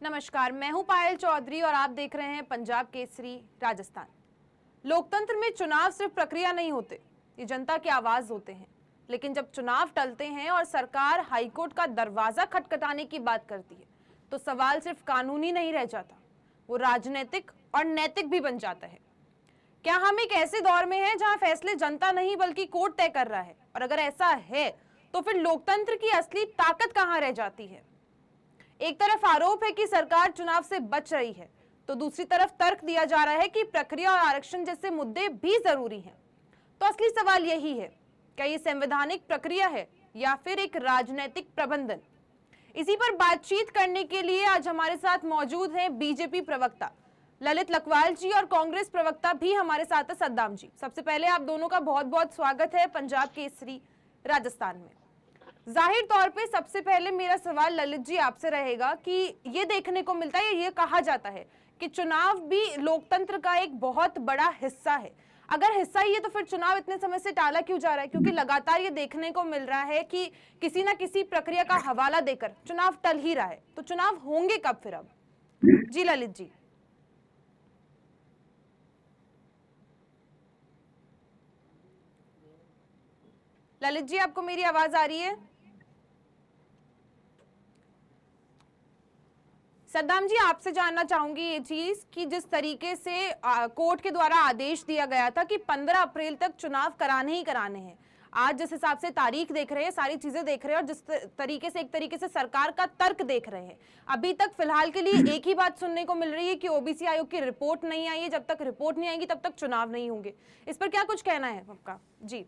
नमस्कार, मैं हूं पायल चौधरी और आप देख रहे हैं पंजाब केसरी राजस्थान। लोकतंत्र में चुनाव सिर्फ प्रक्रिया नहीं होते, ये जनता की आवाज होते हैं। लेकिन जब चुनाव टलते हैं और सरकार हाईकोर्ट का दरवाजा खटखटाने की बात करती है, तो सवाल सिर्फ कानूनी नहीं रह जाता, वो राजनीतिक और नैतिक भी बन जाता है। क्या हम एक ऐसे दौर में हैं जहां फैसले जनता नहीं बल्कि कोर्ट तय कर रहा है? और अगर ऐसा है तो फिर लोकतंत्र की असली ताकत कहां रह जाती है? एक तरफ आरोप है कि सरकार चुनाव से बच रही है, तो दूसरी तरफ तर्क दिया जा रहा है कि प्रक्रिया और आरक्षण जैसे मुद्दे भी जरूरी हैं। तो असली सवाल यही है, क्या ये संवैधानिक प्रक्रिया है या फिर एक राजनीतिक प्रबंधन? इसी पर बातचीत करने के लिए आज हमारे साथ मौजूद हैं बीजेपी प्रवक्ता ललित लखवाल जी और कांग्रेस प्रवक्ता भी हमारे साथ है सद्दाम जी। सबसे पहले आप दोनों का बहुत बहुत स्वागत है पंजाब केसरी राजस्थान में। जाहिर तौर पे सबसे पहले मेरा सवाल ललित जी आपसे रहेगा कि ये देखने को मिलता है, ये कहा जाता है कि चुनाव भी लोकतंत्र का एक बहुत बड़ा हिस्सा है। अगर हिस्सा ही है तो फिर चुनाव इतने समय से टाला क्यों जा रहा है? क्योंकि लगातार ये देखने को मिल रहा है कि किसी ना किसी प्रक्रिया का हवाला देकर चुनाव टल ही रहा है। तो चुनाव होंगे कब फिर अब? जी ललित जी। ललित जी, आपको मेरी आवाज आ रही है? सद्दाम जी, आपसे जानना चाहूंगी ये चीज कि जिस तरीके से कोर्ट के द्वारा आदेश दिया गया था कि 15 अप्रैल तक चुनाव कराने ही कराने हैं, आज जिस हिसाब से तारीख देख रहे हैं, सारी चीजें देख रहे हैं और जिस तरीके से एक तरीके से सरकार का तर्क देख रहे हैं, अभी तक फिलहाल के लिए एक ही बात सुनने को मिल रही है कि ओबीसी आयोग की रिपोर्ट नहीं आई है। जब तक रिपोर्ट नहीं आएगी तब तक चुनाव नहीं होंगे। इस पर क्या कुछ कहना है आपका? जी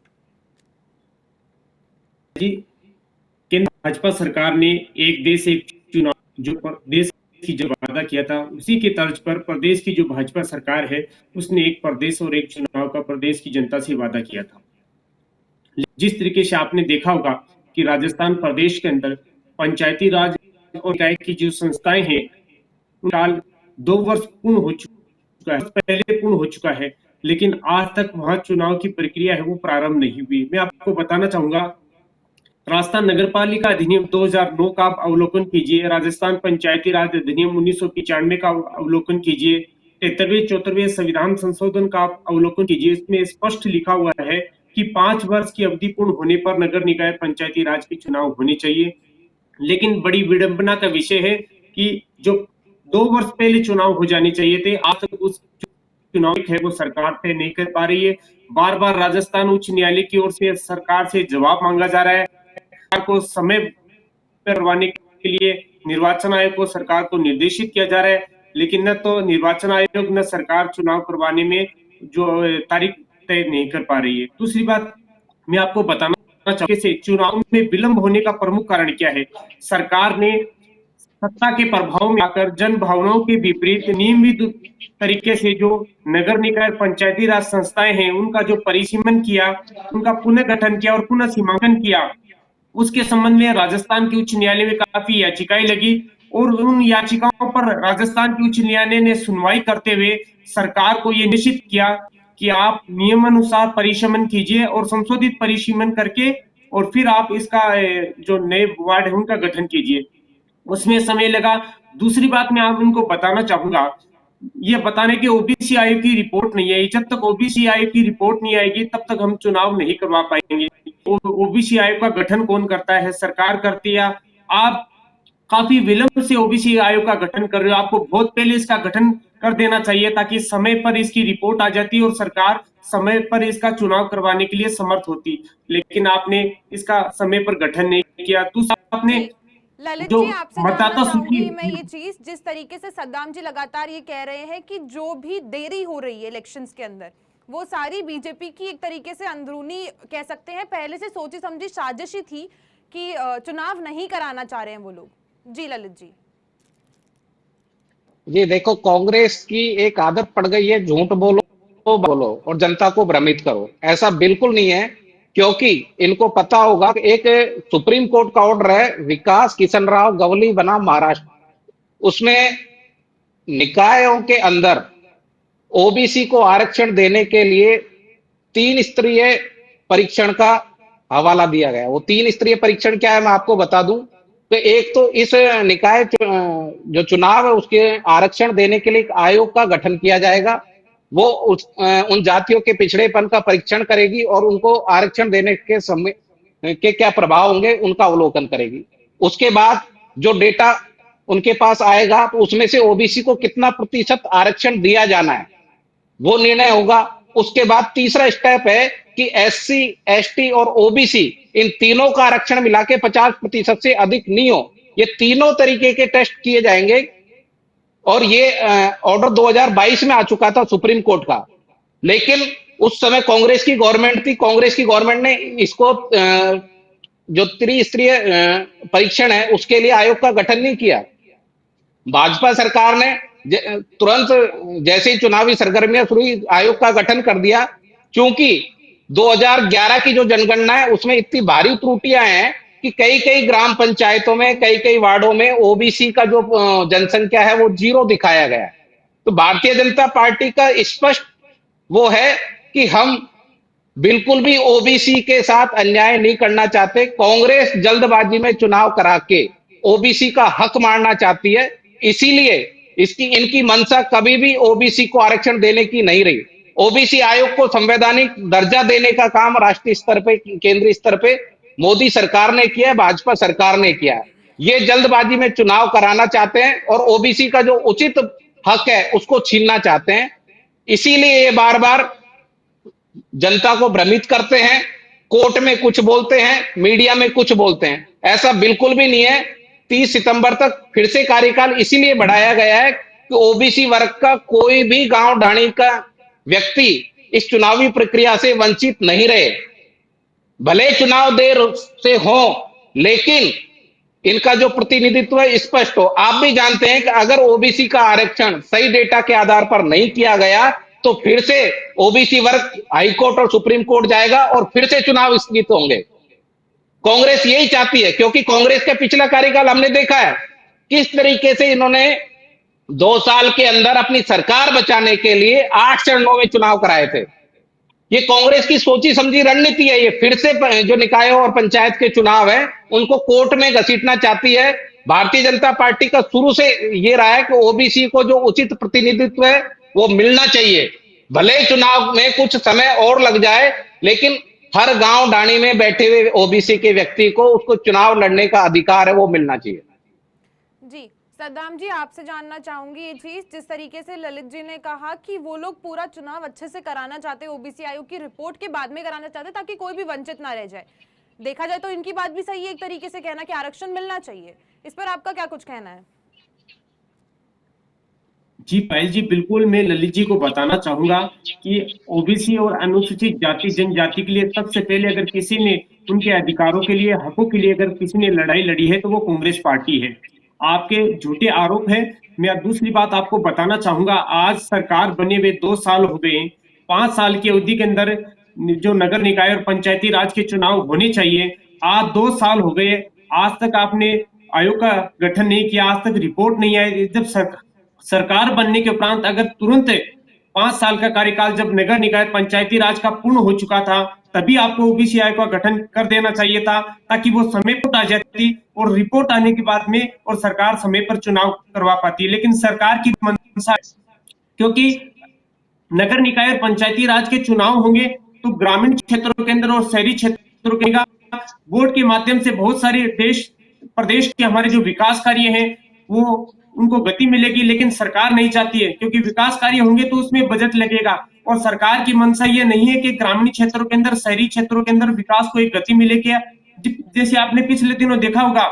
जी, केंद्र भाजपा सरकार ने एक देश एक चुनाव जो देश की जो वादा किया था, उसी के तर्ज पर प्रदेश की जो भाजपा सरकार है उसने एक प्रदेश और एक चुनाव का प्रदेश की जनता से वादा किया था। जिस तरीके से आपने देखा होगा कि राजस्थान प्रदेश के अंदर पंचायती राज और निकाय की जो संस्थाएं हैं उनका 2 वर्ष पूर्ण हो चुका है, पहले पूर्ण हो चुका है, लेकिन आज तक वहां चुनाव की प्रक्रिया है वो प्रारंभ नहीं हुई। मैं आपको बताना चाहूंगा, राजस्थान नगरपालिका अधिनियम 2009 का आप अवलोकन कीजिए, राजस्थान पंचायती राज अधिनियम 1995 का अवलोकन कीजिए, 73वें 74वें संविधान संशोधन का आप अवलोकन कीजिए। इसमें स्पष्ट लिखा हुआ है कि 5 वर्ष की अवधि पूर्ण होने पर नगर निकाय पंचायती राज के चुनाव होने चाहिए। लेकिन बड़ी विडंबना का विषय है कि जो 2 वर्ष पहले चुनाव हो जाने चाहिए थे, आज तक उस चुनाव है वो सरकार तय नहीं कर पा रही है। बार बार राजस्थान उच्च न्यायालय की ओर से सरकार से जवाब मांगा जा रहा है। को समय पर करवाने के लिए निर्वाचन आयोग को सरकार को निर्देशित किया जा रहा है, लेकिन न तो निर्वाचन आयोग न सरकार चुनाव करवाने में जो तारीख तय नहीं कर पा रही है। दूसरी बात मैं आपको बताना चाहूंगा, चुनाव में विलंब होने का प्रमुख कारण क्या है? सरकार ने सत्ता के प्रभाव में आकर जन भावनाओं के विपरीत नियमित तरीके से जो नगर निकाय पंचायती राज संस्थाएं हैं उनका जो परिसीमन किया, उनका पुनर्गठन किया और पुनः सीमांकन किया, उसके संबंध में राजस्थान के उच्च न्यायालय में काफी याचिकाएं लगी और उन याचिकाओं पर राजस्थान के उच्च न्यायालय ने सुनवाई करते हुए सरकार को यह निश्चित किया कि आप नियमानुसार परिसीमन कीजिए और संशोधित परिसीमन करके और फिर आप इसका जो नए वार्ड है उनका गठन कीजिए। उसमें समय लगा। दूसरी बात मैं आप उनको बताना चाहूंगा, ये बताने की ओबीसी आयोग की रिपोर्ट नहीं आई। जब तक ओबीसी आयोग की रिपोर्ट नहीं आएगी तब तक हम चुनाव नहीं करवा पाएंगे। ओबीसी आयोग का गठन कौन करता है? सरकार करती है। आप काफी विलंब से ओबीसी आयोग का गठन कर रहे हो। आपको बहुत पहले इसका गठन कर देना चाहिए ताकि समय पर इसकी रिपोर्ट आ जाती और सरकार समय पर इसका चुनाव करवाने के लिए समर्थ होती, लेकिन आपने इसका समय पर गठन नहीं किया। दूसरा, आपने ललित जो जी, आपसे जानना मतदाता सूची, चाहूंगी मैं ये चीज, जिस तरीके से सद्दाम जी लगातार ये कह रहे हैं कि जो भी देरी हो रही है इलेक्शंस के अंदर, वो सारी बीजेपी की एक तरीके से अंदरूनी, कह सकते हैं पहले से सोची समझी साजिश ही थी कि चुनाव नहीं कराना चाह रहे हैं वो लोग। जी ललित जी। जी देखो, कांग्रेस की एक आदत पड़ गई है, झूठ बोलो बोलो और जनता को भ्रमित करो। ऐसा बिल्कुल नहीं है, क्योंकि इनको पता होगा कि एक सुप्रीम कोर्ट का ऑर्डर है, विकास किशन राव गवली बना महाराष्ट्र, उसमें निकायों के अंदर ओबीसी को आरक्षण देने के लिए 3 स्तरीय परीक्षण का हवाला दिया गया। वो 3 स्तरीय परीक्षण क्या है मैं आपको बता दूं। तो एक तो इस निकाय जो चुनाव है उसके आरक्षण देने के लिए एक आयोग का गठन किया जाएगा। वो उन जातियों के पिछड़ेपन का परीक्षण करेगी और उनको आरक्षण देने के समय के क्या प्रभाव होंगे उनका अवलोकन करेगी। उसके बाद जो डेटा उनके पास आएगा तो उसमें से ओबीसी को कितना प्रतिशत आरक्षण दिया जाना है वो निर्णय होगा। उसके बाद तीसरा स्टेप है कि एससी, एसटी और ओबीसी इन तीनों का आरक्षण मिला के 50% से अधिक नहीं हो, ये तीनों तरीके के टेस्ट किए जाएंगे। और ये ऑर्डर 2022 में आ चुका था सुप्रीम कोर्ट का, लेकिन उस समय कांग्रेस की गवर्नमेंट थी। कांग्रेस की गवर्नमेंट ने इसको जो त्रिस्तरीय परीक्षण है उसके लिए आयोग का गठन नहीं किया। भाजपा सरकार ने तुरंत जैसे ही चुनावी सरगर्मियां शुरू हुई आयोग का गठन कर दिया। क्योंकि 2011 की जो जनगणना है उसमें इतनी भारी त्रुटियां हैं कि कई कई ग्राम पंचायतों में, कई कई वार्डों में ओबीसी का जो जनसंख्या है वो 0 दिखाया गया है। तो भारतीय जनता पार्टी का स्पष्ट वो है कि हम बिल्कुल भी ओबीसी के साथ अन्याय नहीं करना चाहते। कांग्रेस जल्दबाजी में चुनाव करा के ओबीसी का हक मारना चाहती है, इसीलिए इनकी मंशा कभी भी ओबीसी को आरक्षण देने की नहीं रही। ओबीसी आयोग को संवैधानिक दर्जा देने का काम राष्ट्रीय स्तर पे, केंद्रीय स्तर पे मोदी सरकार ने किया है, भाजपा सरकार ने किया है। ये जल्दबाजी में चुनाव कराना चाहते हैं और ओबीसी का जो उचित हक है उसको छीनना चाहते हैं। इसीलिए ये बार बार जनता को भ्रमित करते हैं, कोर्ट में कुछ बोलते हैं, मीडिया में कुछ बोलते हैं। ऐसा बिल्कुल भी नहीं है। 30 सितंबर तक फिर से कार्यकाल इसीलिए बढ़ाया गया है कि ओबीसी वर्ग का कोई भी गांव ढाणी का व्यक्ति इस चुनावी प्रक्रिया से वंचित नहीं रहे। भले चुनाव देर से हो लेकिन इनका जो प्रतिनिधित्व है स्पष्ट हो। आप भी जानते हैं कि अगर ओबीसी का आरक्षण सही डेटा के आधार पर नहीं किया गया तो फिर से ओबीसी वर्ग हाईकोर्ट और सुप्रीम कोर्ट जाएगा और फिर से चुनाव स्थगित होंगे। कांग्रेस यही चाहती है, क्योंकि कांग्रेस का पिछला कार्यकाल हमने देखा है किस तरीके से इन्होंने 2 साल के अंदर अपनी सरकार बचाने के लिए 8 चरणों में चुनाव कराए थे। ये कांग्रेस की सोची समझी रणनीति है। ये फिर से जो निकायों और पंचायत के चुनाव है उनको कोर्ट में घसीटना चाहती है। भारतीय जनता पार्टी का शुरू से ये रहा है कि ओबीसी को जो उचित प्रतिनिधित्व है वो मिलना चाहिए। भले चुनाव में कुछ समय और लग जाए लेकिन हर गांव ढाणी में बैठे हुए ओबीसी के व्यक्ति को उसको चुनाव लड़ने का अधिकार है वो मिलना चाहिए। जी सद्दाम जी, आपसे जानना चाहूंगी ये चीज, जिस तरीके से ललित जी ने कहा कि वो लोग पूरा चुनाव अच्छे से कराना चाहते, ओबीसी आयोग की रिपोर्ट के बाद में कराना चाहते ताकि कोई भी वंचित ना रह जाए। देखा जाए तो इनकी बात भी सही है एक तरीके से कहना कि आरक्षण मिलना चाहिए। इस पर आपका क्या कुछ कहना है? जी पायल जी, बिल्कुल मैं ललित जी को बताना चाहूंगा कि ओबीसी और अनुसूचित जाति जनजाति के लिए सबसे पहले अगर किसी ने उनके अधिकारों के लिए, हकों के लिए अगर किसी ने लड़ाई लड़ी है तो वो कांग्रेस पार्टी है। आपके झूठे आरोप है। मैं दूसरी बात आपको बताना चाहूंगा, आज सरकार बने हुए 2 साल हो गए। 5 साल की अवधि के अंदर जो नगर निकाय और पंचायती राज के चुनाव होने चाहिए, आज 2 साल हो गए, आज तक आपने आयोग का गठन नहीं किया, आज तक रिपोर्ट नहीं आई। जब सरकार बनने के उपरांत अगर तुरंत 5 साल का कार्यकाल जब नगर निकाय पंचायती राज का पूर्ण हो चुका था तभी आपको ओबीसी आयोग का गठन कर देना चाहिए था, ताकि वो समय पर आ जाती और रिपोर्ट आने के बाद में और सरकार समय पर चुनाव करवा पाती। लेकिन सरकार की मंशा, क्योंकि नगर निकाय और पंचायती राज के चुनाव होंगे तो ग्रामीण क्षेत्रों के अंदर और शहरी क्षेत्रों के बोर्ड के माध्यम से बहुत सारे प्रदेश के हमारे जो विकास कार्य हैं वो उनको गति मिलेगी। लेकिन सरकार नहीं चाहती है, क्योंकि विकास कार्य होंगे तो उसमें बजट लगेगा और सरकार की मंशा ये नहीं है कि ग्रामीण क्षेत्रों के अंदर, शहरी क्षेत्रों के अंदर विकास को एक गति मिलेगी। जैसे आपने पिछले दिनों देखा होगा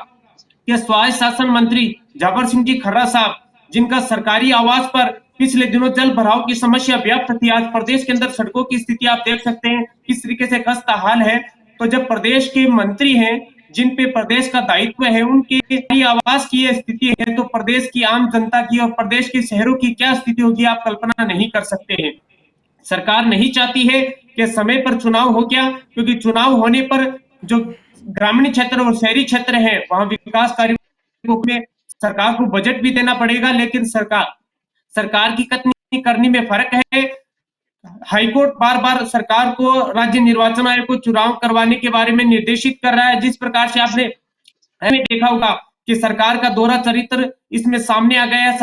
कि स्वायत्त शासन मंत्री जाबर सिंह जी खर्रा साहब, जिनका सरकारी आवास पर पिछले दिनों जल भराव की समस्या व्याप्त थी, आज प्रदेश के अंदर सड़कों की स्थिति आप देख सकते हैं किस तरीके से खस्ता हाल है। तो जब प्रदेश के मंत्री हैं जिन पे प्रदेश का दायित्व है, उनकी आवास की ये स्थिति है तो प्रदेश की आम जनता की और प्रदेश के शहरों की क्या स्थिति होगी आप कल्पना नहीं कर सकते हैं। सरकार नहीं चाहती है कि समय पर चुनाव हो गया, क्योंकि चुनाव होने पर जो ग्रामीण क्षेत्र और शहरी क्षेत्र है वहां विकास कार्यों में सरकार को बजट भी देना पड़ेगा। लेकिन सरकार की कथनी करनी में फर्क है। हाईकोर्ट बार बार सरकार को, राज्य निर्वाचन आयोग को चुनाव करवाने के बारे में निर्देशित कर रहा है। जिस प्रकार से आपने देखा होगा कि सरकार का दोहरा चरित्र इसमें सामने आ गया।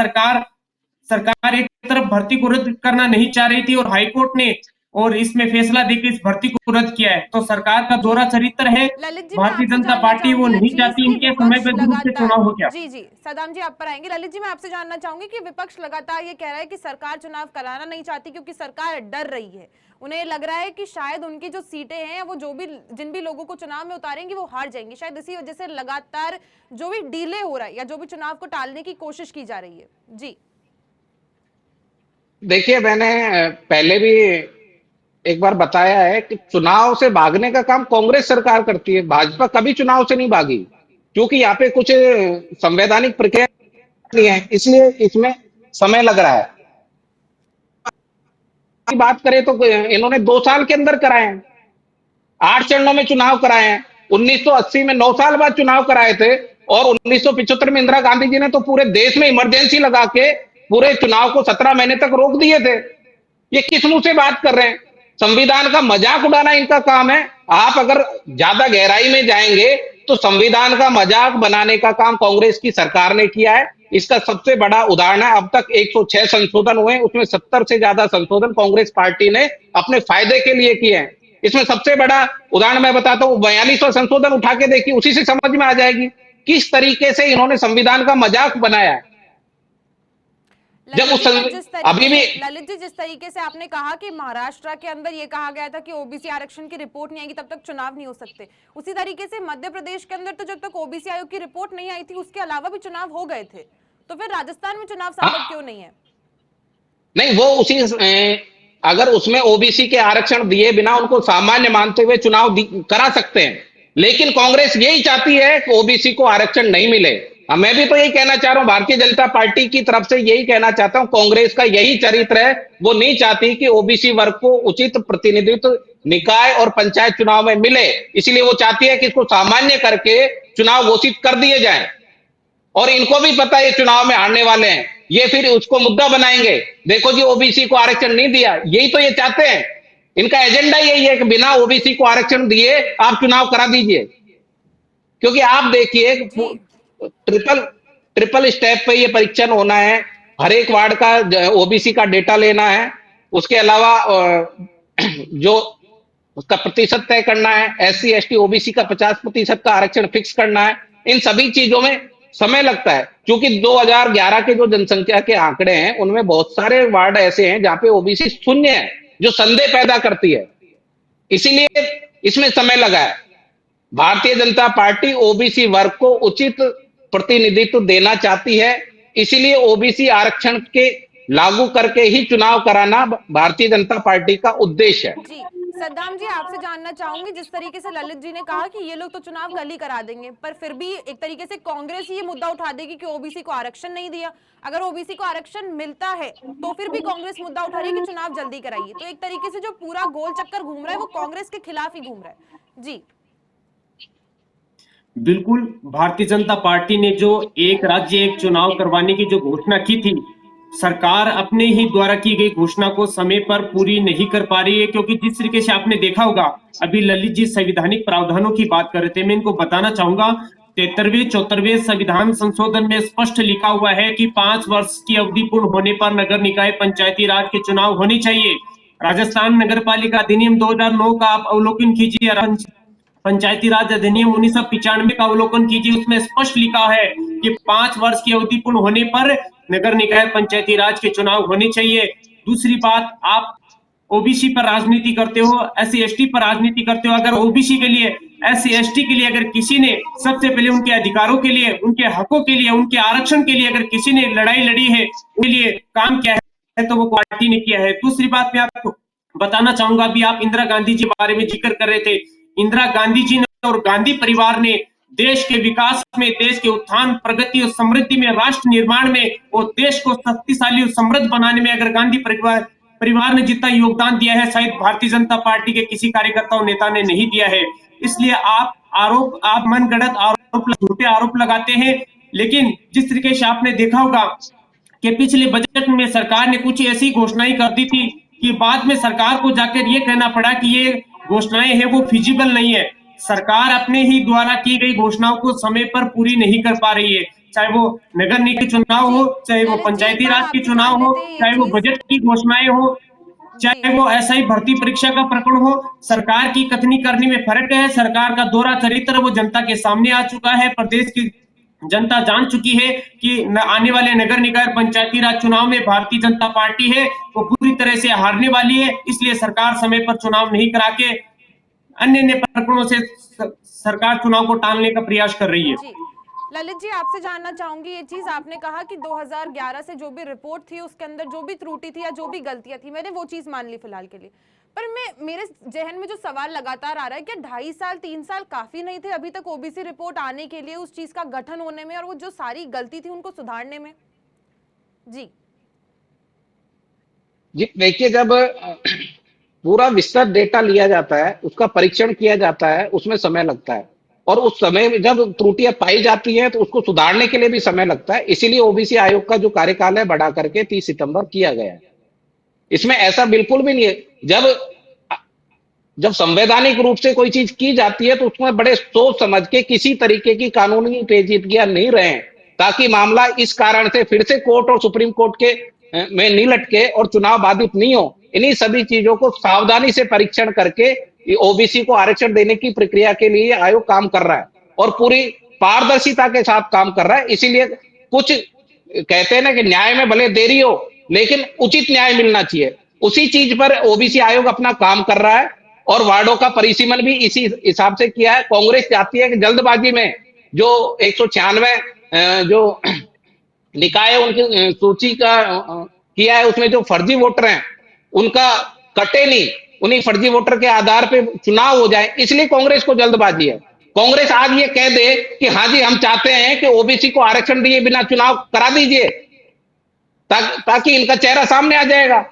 सरकार एक तरफ भर्ती को रद्द करना नहीं चाह रही थी और हाईकोर्ट ने और इसमें फैसला देकर इस भर्ती को रद्द किया है। तो सरकार का दोहरा चरित्र है। ललित जी, मैं भारतीय आपसे जनता जानना पार्टी वो चाहूंगी नहीं जिस चाहती की इनके समय विपक्ष पे दुरुस्त से चुनाव हो गया। जी जी, सदाम जी आप पर आएंगे। ललित जी, मैं आपसे जानना चाहूंगी कि विपक्ष लगातार ये कह रहा है कि सरकार चुनाव कराना नहीं चाहती क्योंकि सरकार डर रही है। उन्हें लग रहा है कि शायद उनकी जो सीटें हैं वो जिन भी लोगों को चुनाव में उतारेंगे वो हार जाएंगे। शायद इसी वजह से लगातार जो भी डिले हो रहा है या जो भी चुनाव को टालने की कोशिश की जा रही है। जी देखिए, मैंने पहले भी एक बार बताया है कि चुनाव से भागने का काम कांग्रेस सरकार करती है, भाजपा कभी चुनाव से नहीं भागी, क्योंकि यहाँ पे कुछ संवैधानिक प्रक्रिया नहीं है, इसलिए इसमें समय लग रहा है। की बात करें तो इन्होंने 2 साल के अंदर कराए हैं, 8 चरणों में चुनाव कराए हैं। 1980 में 9 साल बाद चुनाव कराए थे और 1975 में इंदिरा गांधी जी ने तो पूरे देश में इमरजेंसी लगा के पूरे चुनाव को 17 महीने तक रोक दिए थे। ये किस मुंह से बात कर रहे हैं? संविधान का मजाक उड़ाना इनका काम है। आप अगर ज्यादा गहराई में जाएंगे तो संविधान का मजाक बनाने का काम कांग्रेस की सरकार ने किया है। इसका सबसे बड़ा उदाहरण है, अब तक 106 संशोधन हुए, उसमें 70 से ज्यादा संशोधन कांग्रेस पार्टी ने अपने फायदे के लिए किए हैं। इसमें सबसे बड़ा उदाहरण मैं बताता हूं, 42वां संशोधन उठा के देखिए, उसी से समझ में आ जाएगी किस तरीके से इन्होंने संविधान का मजाक बनाया है। जब उस अभी भी ललित जी, जिस तरीके से आपने कहा कि महाराष्ट्र के अंदर ये कहा गया था कि ओबीसी आरक्षण की रिपोर्ट नहीं आएगी तब तक चुनाव नहीं हो सकते, उसी तरीके से मध्य प्रदेश के अंदर तो जब तक ओबीसी आयोग की रिपोर्ट नहीं आई थी उसके अलावा भी चुनाव हो गए थे, तो फिर राजस्थान में चुनाव संभव क्यों नहीं है? नहीं, वो उसी अगर उसमें ओबीसी के आरक्षण दिए बिना उनको सामान्य मानते हुए चुनाव करा सकते हैं, लेकिन कांग्रेस यही चाहती है कि ओबीसी को आरक्षण नहीं मिले। मैं भी तो यही कहना चाह रहा हूं, भारतीय जनता पार्टी की तरफ से यही कहना चाहता हूं, कांग्रेस का यही चरित्र है। वो नहीं चाहती कि ओबीसी वर्ग को उचित प्रतिनिधित्व निकाय और पंचायत चुनाव में मिले, इसलिए वो चाहती है कि इसको सामान्य करके चुनाव घोषित कर दिए जाए। और इनको भी पता है ये चुनाव में हारने वाले हैं, ये फिर उसको मुद्दा बनाएंगे, देखो जी ओबीसी को आरक्षण नहीं दिया। यही तो ये चाहते हैं, इनका एजेंडा यही है कि बिना ओबीसी को आरक्षण दिए आप चुनाव करा दीजिए। क्योंकि आप देखिए ट्रिपल स्टेप पे ये परीक्षण होना है, हर एक वार्ड का ओबीसी का डेटा लेना है, उसके अलावा जो उसका प्रतिशत तय करना है, एससी एसटी ओबीसी का 50% का आरक्षण फिक्स करना है। इन सभी चीजों में समय लगता है, क्योंकि 2011 के जो जनसंख्या के आंकड़े हैं उनमें बहुत सारे वार्ड ऐसे हैं जहां पे ओबीसी शून्य है, जो संदेह पैदा करती है, इसीलिए इसमें समय लगा है। भारतीय जनता पार्टी ओबीसी वर्ग को उचित प्रतिनिधित्व देना चाहती है, इसीलिए ओबीसी आरक्षण के लागू करके ही चुनाव कराना भारतीय जनता पार्टी का उद्देश्य है। जी सद्दाम जी, आपसे जानना चाहूंगी, जिस तरीके से ललित जी ने कहा कि ये लोग तो चुनाव कल ही करा देंगे, पर फिर भी एक तरीके से कांग्रेस ये मुद्दा उठा देगी कि ओबीसी को आरक्षण नहीं दिया। अगर ओबीसी को आरक्षण मिलता है तो फिर भी कांग्रेस मुद्दा उठा रही है कि चुनाव जल्दी कराइए। तो एक तरीके से जो पूरा गोल चक्कर घूम रहा है वो कांग्रेस के खिलाफ ही घूम रहा है। जी बिल्कुल, भारतीय जनता पार्टी ने जो एक राज्य एक चुनाव करवाने की जो घोषणा की थी, सरकार अपने ही द्वारा की गई घोषणा को समय पर पूरी नहीं कर पा रही है। क्योंकि जिस तरीके से आपने देखा होगा, अभी ललित जी संवैधानिक प्रावधानों की बात कर रहे थे, मैं इनको बताना चाहूंगा 73वें 74वें संविधान संशोधन में स्पष्ट लिखा हुआ है कि 5 वर्ष की अवधि पूर्ण होने पर नगर निकाय पंचायती राज के चुनाव होने चाहिए। राजस्थान नगर पालिका अधिनियम 2009 का आप अवलोकन कीजिए, पंचायती राज अधिनियम 1995 का अवलोकन कीजिए, उसमें स्पष्ट लिखा है कि 5 वर्ष की अवधि पूर्ण होने पर नगर निकाय पंचायती राज के चुनाव होने चाहिए। दूसरी बात, आप ओबीसी पर राजनीति करते हो, एससी एसटी पर राजनीति करते हो। अगर ओबीसी के लिए, एससी एसटी के लिए अगर किसी ने सबसे पहले उनके अधिकारों के लिए, उनके हकों के लिए, उनके आरक्षण के लिए अगर किसी ने लड़ाई लड़ी है, उसके लिए काम किया है तो वो पार्टी ने किया है। दूसरी बात मैं आपको बताना चाहूंगा, अभी आप इंदिरा गांधी जी बारे में जिक्र कर रहे थे। इंदिरा गांधी जी ने और गांधी परिवार ने देश के विकास में, देश के उत्थान प्रगति और समृद्धि में, राष्ट्र निर्माण में और देश को शक्तिशाली और समृद्ध बनाने में अगर गांधी परिवार ने जितना योगदान दिया है, शायद भारतीय जनता पार्टी के किसी कार्यकर्ता और नेता ने नहीं दिया है। इसलिए आप मनगढ़ंत आरोप, झूठे आरोप लगाते हैं। लेकिन जिस तरीके से आपने देखा होगा कि पिछले बजट में सरकार ने कुछ ऐसी घोषणाएं कर दी थी कि बाद में सरकार को जाकर ये कहना पड़ा कि ये घोषणाएं हैं वो फिजिबल नहीं है। सरकार अपने ही द्वारा की गई घोषणाओं को समय पर पूरी नहीं कर पा रही है, चाहे वो नगर निगम के चुनाव हो, चाहे वो ललित जी, एक पंचायती बार राज आप के भी चुनाव जान हो, लेते हैं ये चाहे वो चीज। बजट की घोषणाएं हो, जी चाहे वो एसआई भर्ती परीक्षा का प्रकरण हो। सरकार की कथनी करनी में फर्क है। सरकार का दोहरा चरित्र वो जनता के सामने आ चुका है। प्रदेश की जनता जान चुकी है कि आने वाले नगर निकाय पंचायती राज चुनाव में भारतीय जनता पार्टी है वो पूरी तरह से हारने वाली है। इसलिए सरकार समय पर चुनाव नहीं करा के अन्य अन्य प्रकरणों से सरकार चुनाव को टालने का प्रयास कर रही है। जी ललित जी, आपसे जानना चाहूंगी ये चीज। आपने कहा कि 2011 से जो भी रिपोर्ट थी उसके अंदर जो भी त्रुटि थी या जो भी गलतियां थी, मैंने वो चीज मान ली फिलहाल के लिए। पर मेरे जहन में जो सवाल लगातार आ रहा है कि 2.5 साल 3 साल काफी नहीं थे अभी तक ओबीसी रिपोर्ट आने के लिए, उस चीज का गठन होने में और वो जो सारी गलती थी उनको सुधारने में? जी जी देखिए, जब पूरा विस्तृत डेटा लिया जाता है, उसका परीक्षण किया जाता है, उसमें समय लगता है। और उस समय में जब त्रुटियां पाई जाती हैं तो उसको सुधारने के लिए भी समय लगता है। इसीलिए ओबीसी आयोग का जो कार्यकाल है बढ़ा करके 30 सितंबर किया गया है। इसमें ऐसा बिल्कुल भी नहीं है। जब जब संवैधानिक रूप से कोई चीज की जाती है तो उसमें बड़े सोच समझ के किसी तरीके की कानूनी पेचीदगियां नहीं रहे, ताकि मामला इस कारण से फिर से कोर्ट और सुप्रीम कोर्ट के में नहीं लटके और चुनाव बाधित नहीं हो। इन्हीं सभी चीजों को सावधानी से परीक्षण करके ओबीसी को आरक्षण देने की प्रक्रिया के लिए आयोग काम कर रहा है और पूरी पारदर्शिता के साथ काम कर रहा है। इसीलिए कुछ कहते हैं ना कि न्याय में भले देरी हो लेकिन उचित न्याय मिलना चाहिए। उसी चीज पर ओबीसी आयोग अपना काम कर रहा है और वार्डों का परिसीमन भी इसी हिसाब से किया है। कांग्रेस चाहती है कि जल्दबाजी में जो 196 जो निकाय उनकी सूची का किया है उसमें जो फर्जी वोटर हैं उनका कटे नहीं, उन्हीं फर्जी वोटर के आधार पे चुनाव हो जाए, इसलिए कांग्रेस को जल्दबाजी है। कांग्रेस आज ये कह दे कि हाँ जी हम चाहते हैं कि ओबीसी को आरक्षण दिए बिना चुनाव करा दीजिए, ताकि इनका चेहरा सामने आ जाएगा।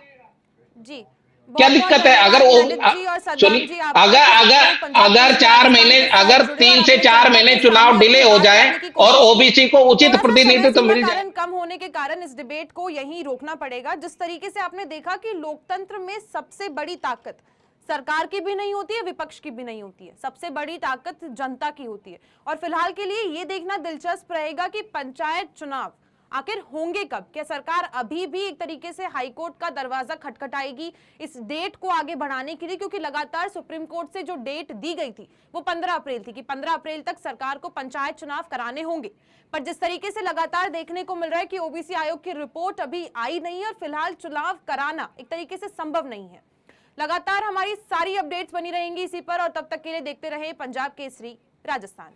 जी, क्या बहुत बहुत दिक्कत है? धन्यवाद अगर ललित जी और सद्दाम सुनिए, जी आपका अगर कि आप अगर लोग पंजाब अगर केसरी 4 राजस्थान महीने, के साथ अगर जुड़े और 3 से आपने 4 जनता महीने के चुनाव सामने डिले अपनी हो बात जाए रखने की और कोशिश की। ओबीसी को उचित थोड़ा सा समय प्रतिनिधित्व सीमा मिल जाए। कारण कम होने के कारण इस डिबेट को यहीं रोकना पड़ेगा। जिस तरीके से आपने देखा कि लोकतंत्र में सबसे बड़ी ताकत सरकार की भी नहीं होती है, विपक्ष की भी नहीं होती है, सबसे बड़ी ताकत जनता की होती है। और फिलहाल के लिए ये देखना दिलचस्प रहेगा कि पंचायत चुनाव आखिर होंगे कब। क्या सरकार अभी भी एक तरीके से हाईकोर्ट का दरवाजा खटखटाएगी इस डेट को आगे बढ़ाने के लिए, क्योंकि लगातार सुप्रीम कोर्ट से जो डेट दी गई थी वो 15 अप्रैल थी कि 15 अप्रैल तक सरकार को पंचायत चुनाव कराने होंगे। पर जिस तरीके से लगातार देखने को मिल रहा है कि ओबीसी आयोग की रिपोर्ट अभी आई नहीं है और फिलहाल चुनाव कराना एक तरीके से संभव नहीं है। लगातार हमारी सारी अपडेट्स बनी रहेंगी इसी पर, और तब तक के लिए देखते रहे पंजाब केसरी राजस्थान।